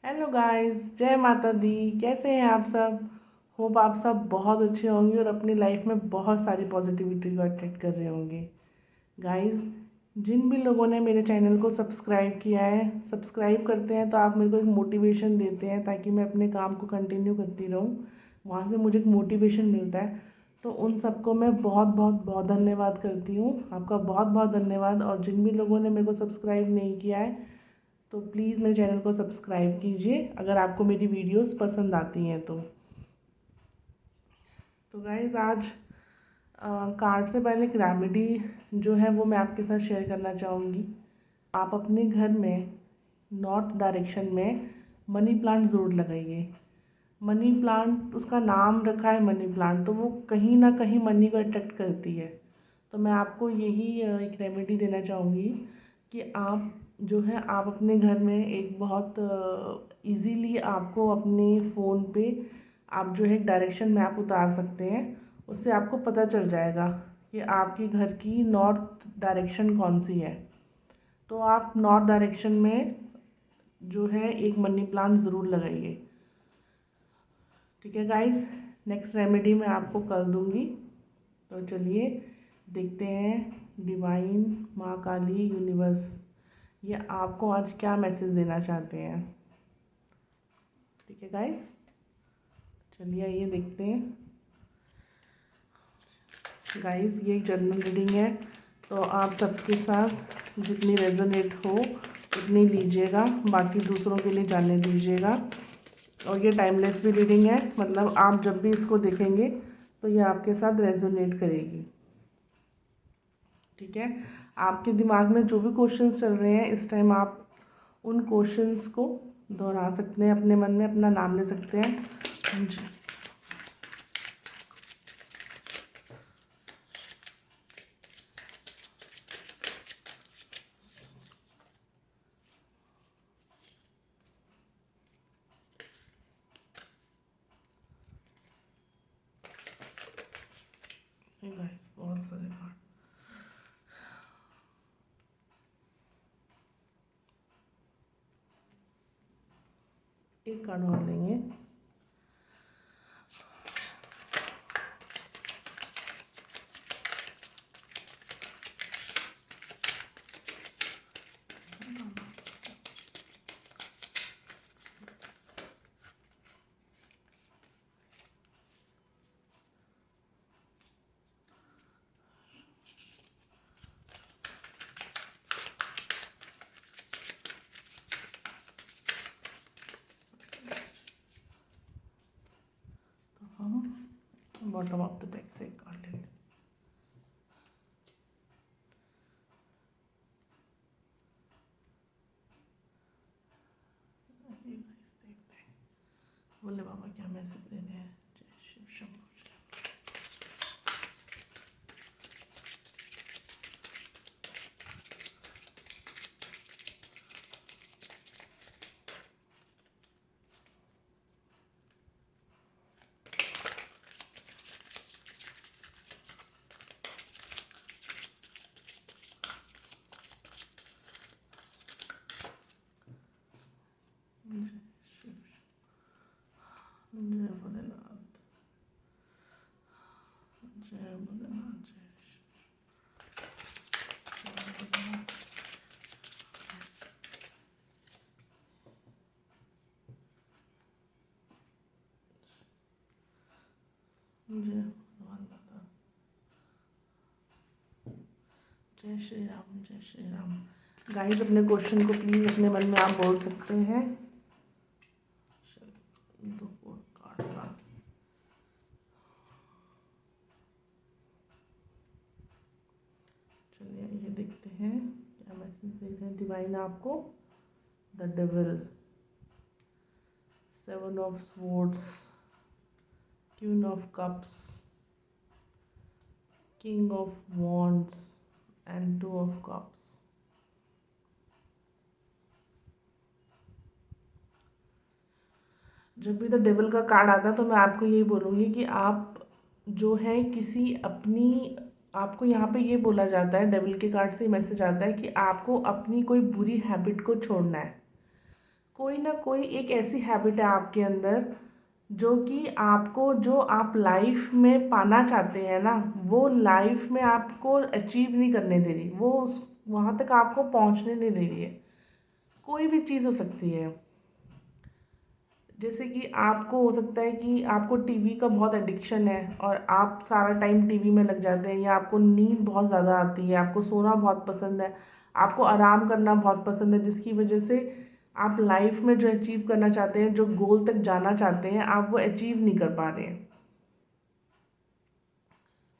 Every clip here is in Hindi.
हेलो गाइस, जय माता दी। कैसे हैं आप सब? होप आप सब बहुत अच्छे होंगे और अपनी लाइफ में बहुत सारी पॉजिटिविटी को अट्रैक्ट कर रहे होंगे। गाइस, जिन भी लोगों ने मेरे चैनल को सब्सक्राइब किया है, सब्सक्राइब करते हैं तो आप मेरे को एक मोटिवेशन देते हैं ताकि मैं अपने काम को कंटिन्यू करती रहूँ। वहाँ से मुझे एक मोटिवेशन मिलता है। तो उन सबको मैं बहुत बहुत बहुत धन्यवाद करती हूँ। आपका बहुत बहुत धन्यवाद। और जिन भी लोगों ने मेरे को सब्सक्राइब नहीं किया है तो प्लीज़ मेरे चैनल को सब्सक्राइब कीजिए अगर आपको मेरी वीडियोस पसंद आती हैं तो गाइज़, आज कार्ड से पहले एक रेमेडी जो है वो मैं आपके साथ शेयर करना चाहूँगी। आप अपने घर में नॉर्थ डायरेक्शन में मनी प्लांट ज़रूर लगाइए। मनी प्लांट, उसका नाम रखा है मनी प्लांट, तो वो कहीं ना कहीं मनी को अट्रैक्ट करती है। तो मैं आपको यही एक रेमेडी देना चाहूँगी कि आप जो है आप अपने घर में एक बहुत इजीली आपको अपने फ़ोन पे आप जो है एक डायरेक्शन मैप उतार सकते हैं। उससे आपको पता चल जाएगा कि आपके घर की नॉर्थ डायरेक्शन कौन सी है। तो आप नॉर्थ डायरेक्शन में जो है एक मनी प्लांट ज़रूर लगाइए। ठीक है गाइस, नेक्स्ट रेमेडी मैं आपको कर दूँगी। तो चलिए देखते हैं डिवाइन माँ काली यूनिवर्स ये आपको आज क्या मैसेज देना चाहते हैं। ठीक है गाइस, चलिए ये देखते हैं। गाइस, ये जनरल रीडिंग है, तो आप सबके साथ जितनी रेजोनेट हो उतनी लीजिएगा, बाकी दूसरों के लिए जाने दीजिएगा। और ये टाइमलेस भी रीडिंग है, मतलब आप जब भी इसको देखेंगे तो ये आपके साथ रेजोनेट करेगी। ठीक है, आपके दिमाग में जो भी क्वेश्चंस चल रहे हैं इस टाइम आप उन क्वेश्चंस को दोहरा सकते हैं, अपने मन में अपना नाम ले सकते हैं। बहुत सारे कार्ड। एक कार्ड और लेंगे। बॉटम ऑफ द डेक से एक कार्ड लेंगे। बोले बाबा क्या मैसेज दे रहे हैं। जय शिव शंभू। जय भोलेनाथ, जय भोलेनाथ, जय भगवान माता। जय श्री राम, जय श्री राम। गाइस, अपने क्वेश्चन को प्लीज़ अपने मन में आप बोल सकते हैं। दो कार्ड साथ। चलिए ये देखते हैं क्या मैसेज दे रहे हैं डिवाइन आपको। The devil, 7 of swords, queen of cups, king of wands and 2 of cups. जब भी द डेविल का कार्ड आता है तो मैं आपको यही बोलूँगी कि आप जो है किसी अपनी, आपको यहाँ पे ये बोला जाता है, डेविल के कार्ड से मैसेज आता है कि आपको अपनी कोई बुरी हैबिट को छोड़ना है। कोई ना कोई एक ऐसी हैबिट है आपके अंदर जो कि आपको, जो आप लाइफ में पाना चाहते हैं ना, वो लाइफ में आपको अचीव नहीं करने दे रही, वो उस वहाँ तक आपको पहुँचने नहीं दे रही है। कोई भी चीज़ हो सकती है। जैसे कि आपको हो सकता है कि आपको टीवी का बहुत एडिक्शन है और आप सारा टाइम टीवी में लग जाते हैं, या आपको नींद बहुत ज़्यादा आती है, आपको सोना बहुत पसंद है, आपको आराम करना बहुत पसंद है, जिसकी वजह से आप लाइफ में जो अचीव करना चाहते हैं, जो गोल तक जाना चाहते हैं, आप वो अचीव नहीं कर पा रहे हैं।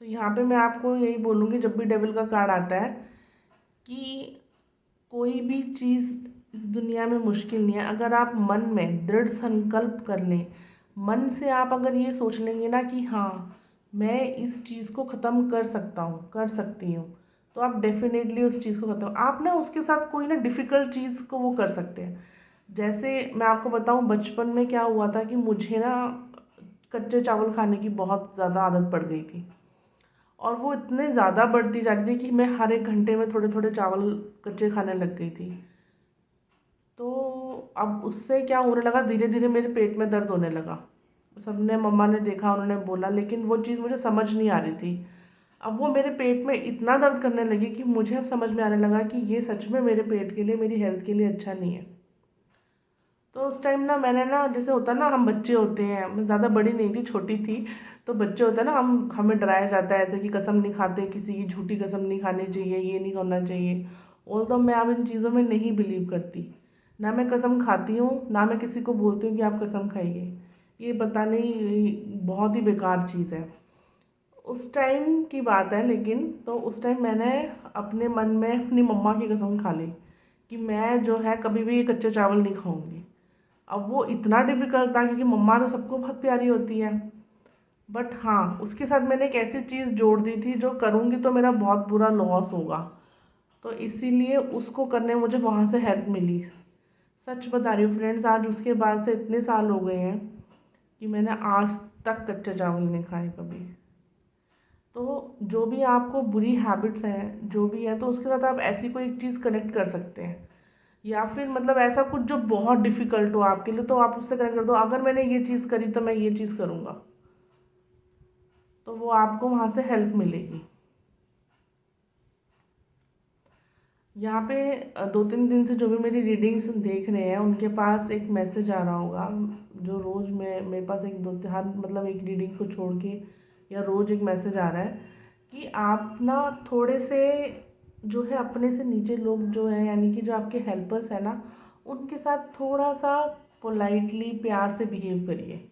तो यहाँ पे मैं आपको यही बोलूँगी, जब भी डेविल का कार्ड आता है, कि कोई भी चीज़ इस दुनिया में मुश्किल नहीं है। अगर आप मन में दृढ़ संकल्प कर लें, मन से आप अगर ये सोच लेंगे ना कि हाँ, मैं इस चीज़ को ख़त्म कर सकता हूँ, कर सकती हूँ, तो आप डेफिनेटली उस चीज़ को ख़त्म, आप ना उसके साथ कोई ना डिफ़िकल्ट चीज़ को वो कर सकते हैं। जैसे मैं आपको बताऊँ, बचपन में क्या हुआ था कि मुझे ना कच्चे चावल खाने की बहुत ज़्यादा आदत पड़ गई थी, और वो इतने ज़्यादा बढ़ती जा रही थी कि मैं हर एक घंटे में थोड़े थोड़े चावल कच्चे खाने लग गई थी। तो अब उससे क्या होने लगा, धीरे धीरे मेरे पेट में दर्द होने लगा। सबने, मम्मा ने देखा, उन्होंने बोला, लेकिन वो चीज़ मुझे समझ नहीं आ रही थी। अब वो मेरे पेट में इतना दर्द करने लगी कि मुझे अब समझ में आने लगा कि ये सच में मेरे पेट के लिए, मेरी हेल्थ के लिए अच्छा नहीं है। तो उस टाइम ना मैंने ना, जैसे होता है ना, हम बच्चे होते हैं, मैं ज़्यादा बड़ी नहीं थी, छोटी थी, तो बच्चे होते हैं ना, हमें डराया जाता है ऐसे कि कसम नहीं खाते, किसी की झूठी कसम नहीं खानी चाहिए, ये नहीं करना चाहिए। और तो मैं अब इन चीज़ों में नहीं बिलीव करती, ना मैं कसम खाती हूँ, ना मैं किसी को बोलती हूँ कि आप कसम खाइए। ये पता नहीं, बहुत ही बेकार चीज़ है। उस टाइम की बात है, लेकिन तो उस टाइम मैंने अपने मन में अपनी मम्मा की कसम खा ली कि मैं जो है कभी भी ये कच्चे चावल नहीं खाऊंगी। अब वो इतना डिफ़िकल्ट था क्योंकि मम्मा तो सबको बहुत प्यारी होती है, बट हाँ, उसके साथ मैंने एक ऐसी चीज़ जोड़ दी थी जो करूँगी तो मेरा बहुत बुरा लॉस होगा, तो इसीलिए उसको करने में मुझे वहाँ से हेल्प मिली। सच बता रही हूँ फ्रेंड्स, आज उसके बाद से इतने साल हो गए हैं कि मैंने आज तक कच्चे चावल नहीं खाए कभी। तो जो भी आपको बुरी हैबिट्स हैं, जो भी है, तो उसके साथ आप ऐसी कोई एक चीज़ कनेक्ट कर सकते हैं, या फिर मतलब ऐसा कुछ जो बहुत डिफ़िकल्ट हो आपके लिए, तो आप उससे कनेक्ट कर दो, अगर मैंने ये चीज़ करी तो मैं ये चीज़ करूँगा, तो वो आपको वहाँ से हेल्प मिलेगी। यहाँ पे 2-3 दिन से जो भी मेरी रीडिंग्स देख रहे हैं, उनके पास एक मैसेज आ रहा होगा, जो रोज़ मैं, मेरे पास एक दो हर मतलब एक रीडिंग को छोड़ के या रोज़ एक मैसेज आ रहा है कि आप ना थोड़े से जो है अपने से नीचे लोग जो हैं, यानी कि जो आपके हेल्पर्स हैं ना, उनके साथ थोड़ा सा पोलाइटली, प्यार से बिहेव करिए।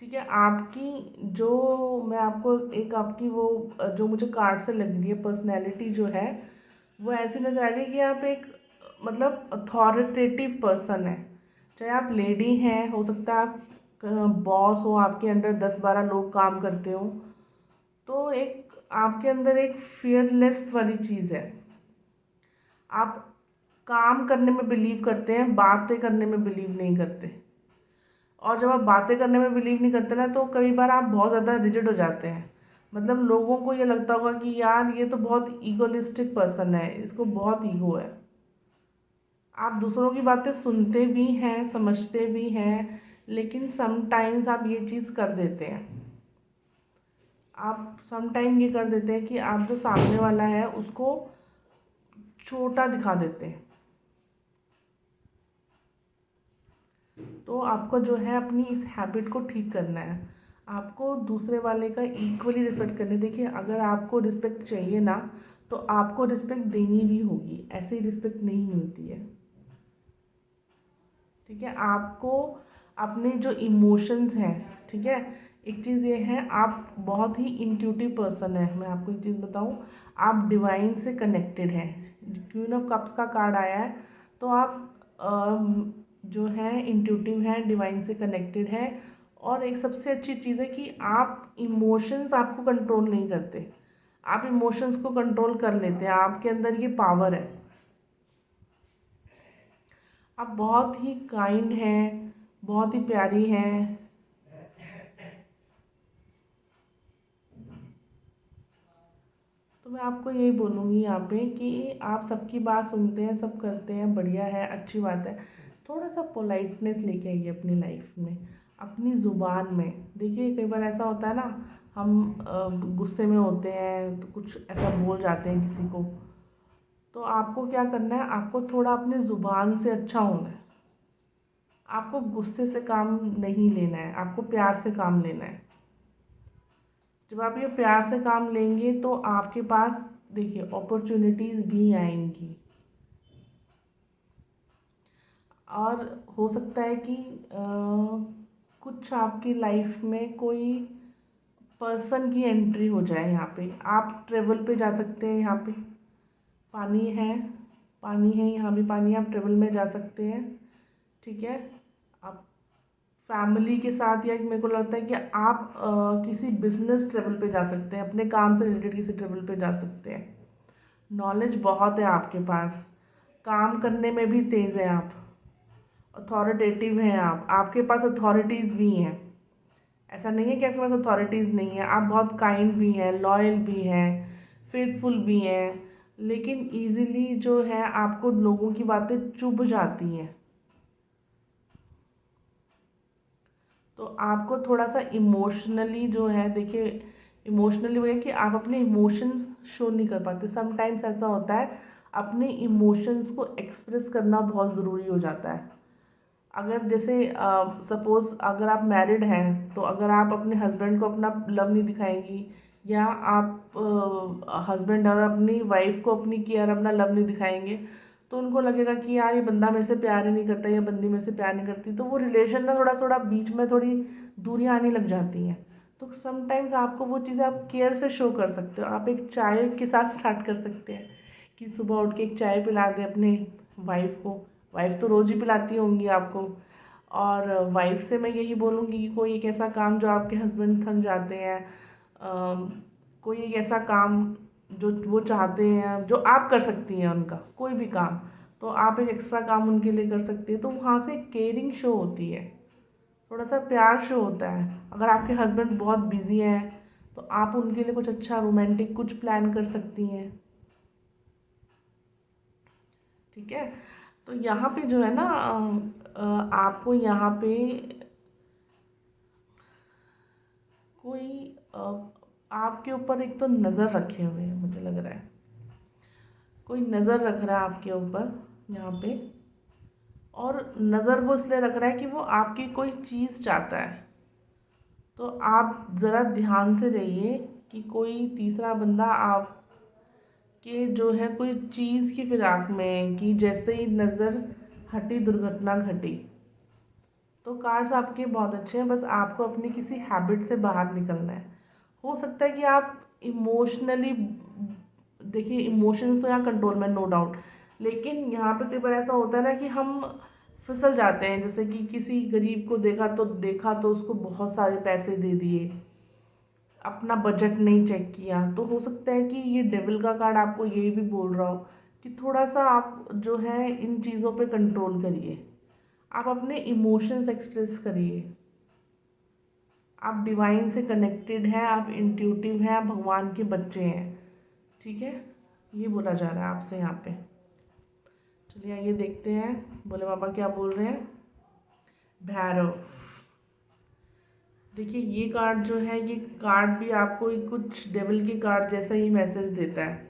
ठीक है, आपकी जो, मैं आपको एक आपकी वो जो मुझे कार्ड से लग रही है पर्सनैलिटी जो है, वो ऐसी नज़र आ रही है कि आप एक मतलब अथॉरिटेटिव पर्सन है। चाहे आप लेडी हैं, हो सकता है आप बॉस हो, आपके अंडर 10-12 लोग काम करते हो, तो एक आपके अंदर एक फियरलेस वाली चीज़ है। आप काम करने में बिलीव करते हैं, बातें करने में बिलीव नहीं करते। और जब आप बातें करने में बिलीव नहीं करते ना, तो कई बार आप बहुत ज़्यादा रिजिड हो जाते हैं। मतलब लोगों को ये लगता होगा कि यार ये तो बहुत ईगोलिस्टिक पर्सन है, इसको बहुत ईगो है। आप दूसरों की बातें सुनते भी हैं, समझते भी हैं, लेकिन समटाइम्स आप ये चीज़ कर देते हैं। आप समटाइम ये कर देते हैं कि आप जो सामने वाला है उसको छोटा दिखा देते हैं। तो आपको जो है अपनी इस हैबिट को ठीक करना है। आपको दूसरे वाले का इक्वली रिस्पेक्ट करनी है। देखिए, अगर आपको रिस्पेक्ट चाहिए ना, तो आपको रिस्पेक्ट देनी भी होगी, ऐसे ही रिस्पेक्ट नहीं मिलती है। ठीक है, आपको अपने जो इमोशंस हैं, ठीक है, एक चीज़ ये है, आप बहुत ही इंट्यूटिव पर्सन है। मैं आपको एक चीज़ बताऊँ, आप डिवाइन से कनेक्टेड हैं। क्वीन ऑफ कप्स का कार्ड आया है, तो आप जो है इंट्यूटिव हैं, डिवाइन से कनेक्टेड हैं। और एक सबसे अच्छी चीज़ है कि आप इमोशंस आपको कंट्रोल नहीं करते, आप इमोशंस को कंट्रोल कर लेते हैं, आपके अंदर ये पावर है। आप बहुत ही काइंड हैं, बहुत ही प्यारी हैं। तो तो मैं आपको यही बोलूँगी यहाँ पे कि आप सबकी बात सुनते हैं, सब करते हैं, बढ़िया है, अच्छी बात है। थोड़ा सा पोलाइटनेस लेके आइए अपनी लाइफ में, अपनी ज़ुबान में। देखिए कई बार ऐसा होता है ना, हम गुस्से में होते हैं तो कुछ ऐसा बोल जाते हैं किसी को, तो आपको क्या करना है, आपको थोड़ा अपनी ज़ुबान से अच्छा होना है। आपको गुस्से से काम नहीं लेना है, आपको प्यार से काम लेना है। जब आप ये प्यार से काम लेंगे तो आपके पास देखिए अपॉर्चुनिटीज़ भी आएंगी, और हो सकता है कि कुछ आपकी लाइफ में कोई पर्सन की एंट्री हो जाए। यहाँ पे आप ट्रेवल पे जा सकते हैं, यहाँ पे पानी है, पानी है, यहाँ भी पानी है, आप ट्रेवल में जा सकते हैं। ठीक है, आप फैमिली के साथ, या मेरे को लगता है कि आप किसी बिजनेस ट्रेवल पे जा सकते हैं, अपने काम से रिलेटेड किसी ट्रेवल पे जा सकते हैं। नॉलेज बहुत है आपके पास, काम करने में भी तेज़ है आप, अथॉरिटेटिव हैं आप, आपके पास अथॉरिटीज़ भी हैं। ऐसा नहीं है कि आपके पास अथॉरिटीज़ नहीं है, आप बहुत काइंड भी हैं, लॉयल भी हैं, फेथफुल भी हैं, लेकिन इजीली जो है आपको लोगों की बातें चुभ जाती हैं। तो आपको थोड़ा सा इमोशनली जो है, देखिए इमोशनली वो है कि आप अपने इमोशंस शो नहीं कर पाते। समटाइम्स ऐसा होता है, अपने इमोशंस को एक्सप्रेस करना बहुत ज़रूरी हो जाता है। अगर जैसे सपोज़ अगर आप मैरिड हैं, तो अगर आप अपने हस्बैंड को अपना लव नहीं दिखाएंगी, या आप हस्बैंड और अपनी वाइफ को अपनी केयर, अपना लव नहीं दिखाएंगे, तो उनको लगेगा कि यार ये बंदा मेरे से प्यार ही नहीं करता, या बंदी मेरे से प्यार नहीं करती, तो वो रिलेशन में थोड़ा थोड़ा बीच में थोड़ी दूरियां आने लग जाती हैं। तो समटाइम्स आपको वो चीज़ें आप केयर से शो कर सकते हो। आप एक चाय के साथ स्टार्ट कर सकते हैं कि सुबह उठ के एक चाय पिला दें अपने वाइफ को। वाइफ तो रोज़ ही पिलाती होंगी आपको। और वाइफ से मैं यही बोलूँगी कि कोई एक ऐसा काम जो आपके हस्बैंड थक जाते हैं, कोई एक ऐसा काम जो वो चाहते हैं, जो आप कर सकती हैं उनका कोई भी काम, तो आप एक एक्स्ट्रा काम उनके लिए कर सकती है। तो वहाँ से केयरिंग शो होती है, थोड़ा सा प्यार शो होता है। अगर आपके हस्बैंड बहुत बिजी हैं, तो आप उनके लिए कुछ अच्छा रोमांटिक कुछ प्लान कर सकती हैं। ठीक है, तो यहाँ पे जो है ना आपको यहाँ पे कोई आपके ऊपर एक तो नज़र रखे हुए हैं, मुझे लग रहा है कोई नज़र रख रहा है आपके ऊपर यहाँ पे। और नज़र वो इसलिए रख रहा है कि वो आपकी कोई चीज़ चाहता है। तो आप ज़रा ध्यान से रहिए कि कोई तीसरा बंदा आप कि जो है कोई चीज़ की फिराक में, कि जैसे ही नज़र हटी दुर्घटना घटी। तो कार्ड्स आपके बहुत अच्छे हैं, बस आपको अपनी किसी हैबिट से बाहर निकलना है। हो सकता है कि आप इमोशनली, देखिए इमोशंस तो यहाँ कंट्रोल में, नो डाउट, लेकिन यहाँ पे कई बार ऐसा होता है ना कि हम फिसल जाते हैं। जैसे कि किसी गरीब को देखा तो उसको बहुत सारे पैसे दे दिए, अपना बजट नहीं चेक किया। तो हो सकता है कि ये डेविल का कार्ड आपको यही भी बोल रहा हो कि थोड़ा सा आप जो है इन चीज़ों पे कंट्रोल करिए, आप अपने इमोशंस एक्सप्रेस करिए। आप डिवाइन से कनेक्टेड हैं, आप इंट्यूटिव हैं, आप भगवान के बच्चे हैं। ठीक है, ये बोला जा रहा है आपसे यहाँ पे। चलिए आइए देखते हैं भोले बाबा क्या बोल रहे हैं। भैरव, देखिए ये कार्ड जो है, ये कार्ड भी आपको कुछ डेविल के कार्ड जैसा ही मैसेज देता है।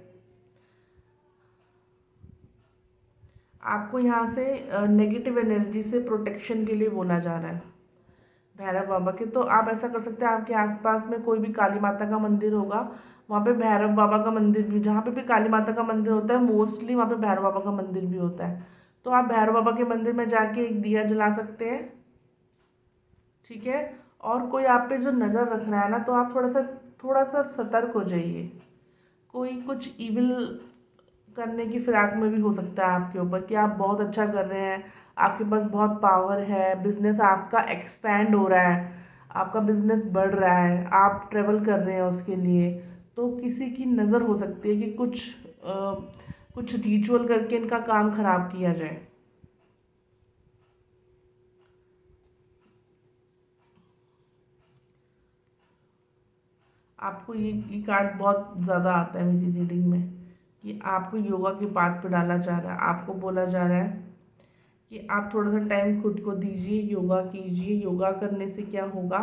आपको यहाँ से नेगेटिव एनर्जी से प्रोटेक्शन के लिए बोला जा रहा है भैरव बाबा के। तो आप ऐसा कर सकते हैं, आपके आसपास में कोई भी काली माता का मंदिर होगा, वहाँ पे भैरव बाबा का मंदिर भी, जहाँ पे भी काली माता का मंदिर होता है मोस्टली वहाँ पे भैरव बाबा का मंदिर भी होता है। तो आप भैरव बाबा के मंदिर में जाके एक दिया जला सकते हैं। ठीक है, और कोई आप पे जो नज़र रख रहा है ना, तो आप थोड़ा सा सतर्क हो जाइए। कोई कुछ इविल करने की फिराक में भी हो सकता है आपके ऊपर, कि आप बहुत अच्छा कर रहे हैं, आपके पास बहुत पावर है, बिजनेस आपका एक्सपैंड हो रहा है, आपका बिजनेस बढ़ रहा है, आप ट्रेवल कर रहे हैं उसके लिए। तो किसी की नज़र हो सकती है कि कुछ रिचुअल करके इनका काम खराब किया जाए। आपको ये कार्ड बहुत ज़्यादा आता है मेरी रीडिंग में कि आपको योगा के पाथ पे डाला जा रहा है। आपको बोला जा रहा है कि आप थोड़ा सा टाइम खुद को दीजिए, योगा कीजिए। योगा करने से क्या होगा,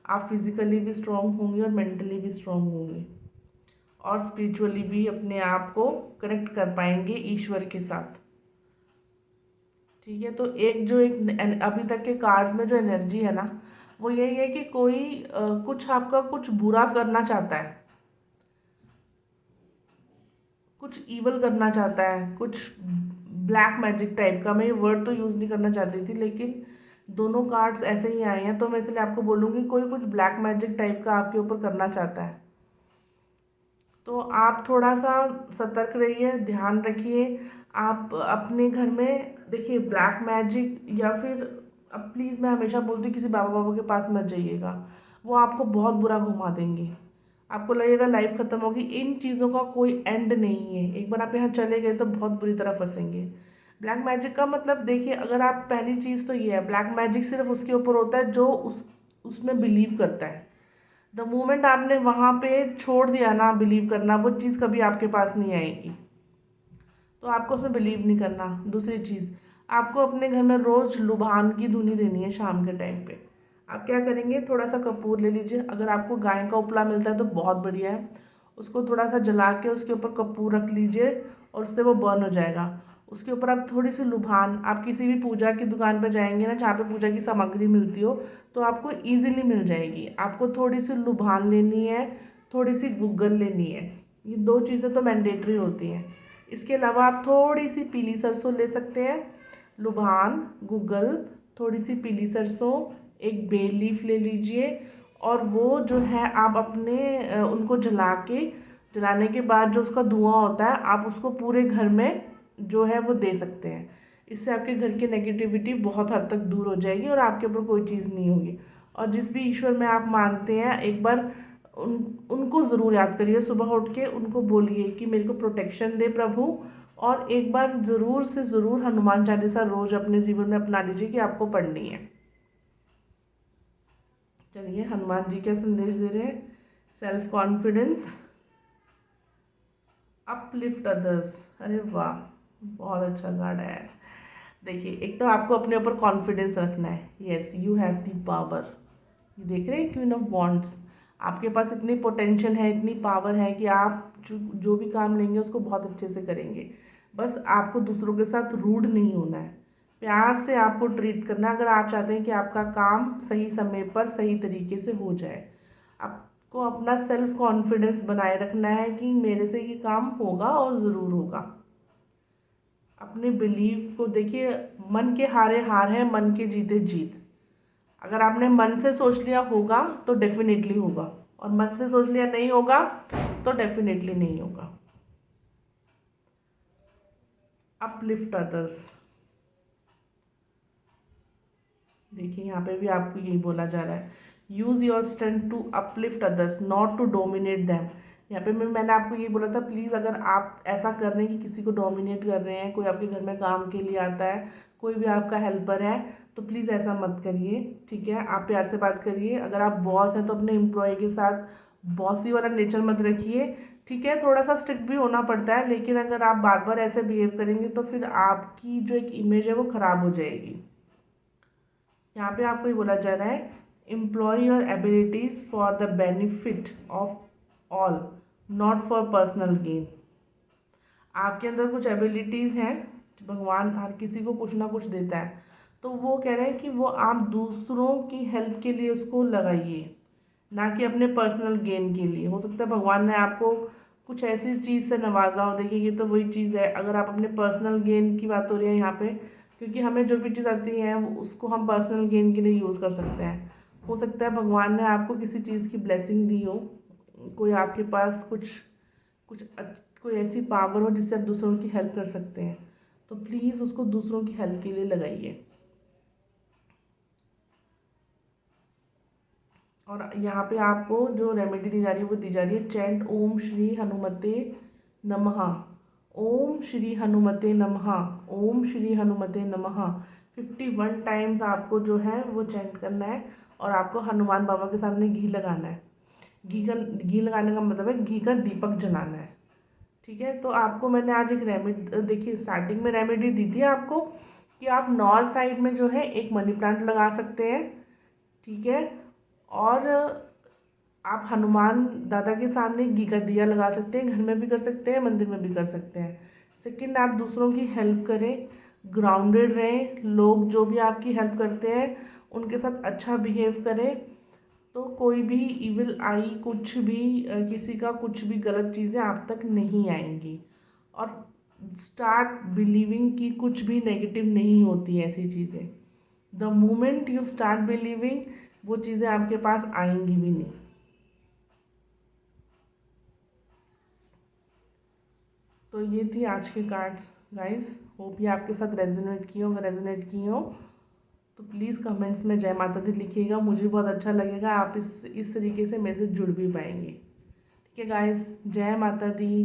आप फिज़िकली भी स्ट्रॉन्ग होंगे और मेंटली भी स्ट्रॉन्ग होंगे और स्पिरिचुअली भी अपने आप को कनेक्ट कर पाएंगे ईश्वर के साथ। ठीक है, तो एक अभी तक के कार्ड्स में जो एनर्जी है ना, वो यही है कि कोई कुछ आपका कुछ बुरा करना चाहता है, कुछ ईवल करना चाहता है, कुछ ब्लैक मैजिक टाइप का। मैं ये वर्ड तो यूज़ नहीं करना चाहती थी, लेकिन दोनों कार्ड्स ऐसे ही आए हैं, तो मैं इसलिए आपको बोलूँगी कोई कुछ ब्लैक मैजिक टाइप का आपके ऊपर करना चाहता है। तो आप थोड़ा सा सतर्क रहिए, ध्यान रखिए। आप अपने घर में देखिए ब्लैक मैजिक या फिर, अब प्लीज़ मैं हमेशा बोलती हूँ किसी बाबा बाबा के पास मत जाइएगा, वो आपको बहुत बुरा घुमा देंगे। आपको लगेगा लाइफ ख़त्म होगी। इन चीज़ों का कोई एंड नहीं है, एक बार आप यहाँ चले गए तो बहुत बुरी तरह फंसेंगे। ब्लैक मैजिक का मतलब देखिए, अगर आप पहली चीज़ तो ये है, ब्लैक मैजिक सिर्फ उसके ऊपर होता है जो उसमें बिलीव करता है। द मोमेंट आपने वहाँ पे छोड़ दिया ना बिलीव करना, वो चीज़ कभी आपके पास नहीं आएगी, तो आपको उसमें बिलीव नहीं करना। दूसरी चीज़, आपको अपने घर में रोज़ लुभान की धुनी देनी है शाम के टाइम पे। आप क्या करेंगे, थोड़ा सा कपूर ले लीजिए, अगर आपको गाय का उपला मिलता है तो बहुत बढ़िया है, उसको थोड़ा सा जला के उसके ऊपर कपूर रख लीजिए और उससे वो बर्न हो जाएगा। उसके ऊपर आप थोड़ी सी लुभान, आप किसी भी पूजा की दुकान पर जाएंगे ना जहाँ पे पूजा की सामग्री मिलती हो, तो आपको ईजिली मिल जाएगी। आपको थोड़ी सी लुभान लेनी है, थोड़ी सी गूगल लेनी है, ये दो चीज़ें तो मैंडेटरी होती हैं। इसके अलावा आप थोड़ी सी पीली सरसों ले सकते हैं, लुभान, गूगल, थोड़ी सी पीली सरसों, एक बे लीफ ले लीजिए और वो जो है आप अपने उनको जलाने के बाद जो उसका धुआं होता है, आप उसको पूरे घर में जो है वो दे सकते हैं। इससे आपके घर की नेगेटिविटी बहुत हद तक दूर हो जाएगी और आपके ऊपर कोई चीज़ नहीं होगी। और जिस भी ईश्वर में आप मानते हैं, एक बार उनको ज़रूर याद करिए, सुबह उठ के उनको बोलिए कि मेरे को प्रोटेक्शन दे प्रभु, और एक बार ज़रूर से ज़रूर हनुमान चालीसा रोज़ अपने जीवन में अपना लीजिए कि आपको पढ़नी है। चलिए, हनुमान जी क्या संदेश दे रहे हैं। Self confidence, uplift others. अरे वाह, बहुत अच्छा कार्ड है। देखिए, एक तो आपको अपने ऊपर कॉन्फिडेंस रखना है। Yes, you have the power. ये देख रहे हैं, क्वीन ऑफ वॉन्ड्स। आपके पास इतनी पोटेंशियल है, इतनी पावर है कि आप जो भी काम लेंगे उसको बहुत अच्छे से करेंगे। बस आपको दूसरों के साथ रूड नहीं होना है, प्यार से आपको ट्रीट करना है, अगर आप चाहते हैं कि आपका काम सही समय पर सही तरीके से हो जाए। आपको अपना सेल्फ कॉन्फिडेंस बनाए रखना है कि मेरे से ये काम होगा और ज़रूर होगा। अपने बिलीव को देखिए, मन के हारे हार है, मन के जीते जीत। अगर आपने मन से सोच लिया होगा तो डेफिनेटली होगा, और मन से सोच लिया नहीं होगा तो डेफिनेटली नहीं होगा। अपलिफ्ट अदर्स, देखिए यहाँ पे भी आपको यही बोला जा रहा है, use your strength to uplift others not to dominate them. यहाँ पे मैंने आपको ये बोला था, प्लीज़ अगर आप ऐसा कर रहे हैं कि किसी को डोमिनेट कर रहे हैं, कोई आपके घर में काम के लिए आता है, कोई भी आपका हेल्पर है, तो प्लीज़ ऐसा मत करिए। ठीक है, आप प्यार से बात करिए। अगर आप बॉस हैं तो अपने एम्प्लॉय के साथ बॉसी वाला नेचर मत रखिए। ठीक है, थोड़ा सा स्ट्रिक्ट भी होना पड़ता है, लेकिन अगर आप बार बार ऐसे बिहेव करेंगे तो फिर आपकी जो एक इमेज है वो ख़राब हो जाएगी। यहाँ पे आपको ये बोला जा रहा है, employ your abilities for the benefit of all, not for personal gain. आपके अंदर कुछ एबिलिटीज़ हैं, भगवान हर किसी को कुछ ना कुछ देता है, तो वो कह रहे हैं कि वो आप दूसरों की हेल्प के लिए उसको लगाइए, ना कि अपने पर्सनल गेन के लिए। हो सकता है भगवान ने आपको कुछ ऐसी चीज़ से नवाजा हो। देखिए, ये तो वही चीज़ है, अगर आप अपने पर्सनल गेन की बात हो रही है यहाँ पे, क्योंकि हमें जो भी चीज़ आती है उसको हम पर्सनल गेन के लिए यूज़ कर सकते हैं। हो सकता है भगवान ने आपको किसी चीज़ की ब्लेसिंग दी हो, कोई आपके पास कुछ कुछ कोई ऐसी पावर हो जिससे आप दूसरों की हेल्प कर सकते हैं, तो प्लीज़ उसको दूसरों की हेल्प के लिए लगाइए। और यहाँ पे आपको जो रेमेडी दी जा रही है वो दी जा रही है, चैंट ओम श्री हनुमते नमः, ओम श्री हनुमते नमः, ओम श्री हनुमते नमः। 51 टाइम्स आपको जो है वो चैंट करना है और आपको हनुमान बाबा के सामने घी लगाना है। घी लगाने का मतलब है घी का दीपक जलाना है। ठीक है, तो आपको मैंने आज एक रेमेडी, देखिए स्टार्टिंग में रेमेडी दी थी आपको कि आप नॉर्थ साइड में जो है एक मनी प्लांट लगा सकते हैं। ठीक है, और आप हनुमान दादा के सामने घी का दिया लगा सकते हैं, घर में भी कर सकते हैं, मंदिर में भी कर सकते हैं। सेकंड, आप दूसरों की हेल्प करें, ग्राउंडेड रहें, लोग जो भी आपकी हेल्प करते हैं उनके साथ अच्छा बिहेव करें, तो कोई भी इविल आई, कुछ भी किसी का कुछ भी गलत चीज़ें आप तक नहीं आएंगी। और स्टार्ट बिलीविंग कि कुछ भी नेगेटिव नहीं होती है ऐसी चीज़ें। The moment you start believing, वो चीज़ें आपके पास आएंगी भी नहीं। तो ये थी आज के कार्ड्स गाइस, होप ये आपके साथ रेजोनेट किए हो। अगर रेजोनेट किए हो तो प्लीज़ कमेंट्स में जय माता दी लिखिएगा, मुझे बहुत अच्छा लगेगा, आप इस तरीके से मेरे से जुड़ भी पाएंगे। ठीक है गाइस, जय माता दी।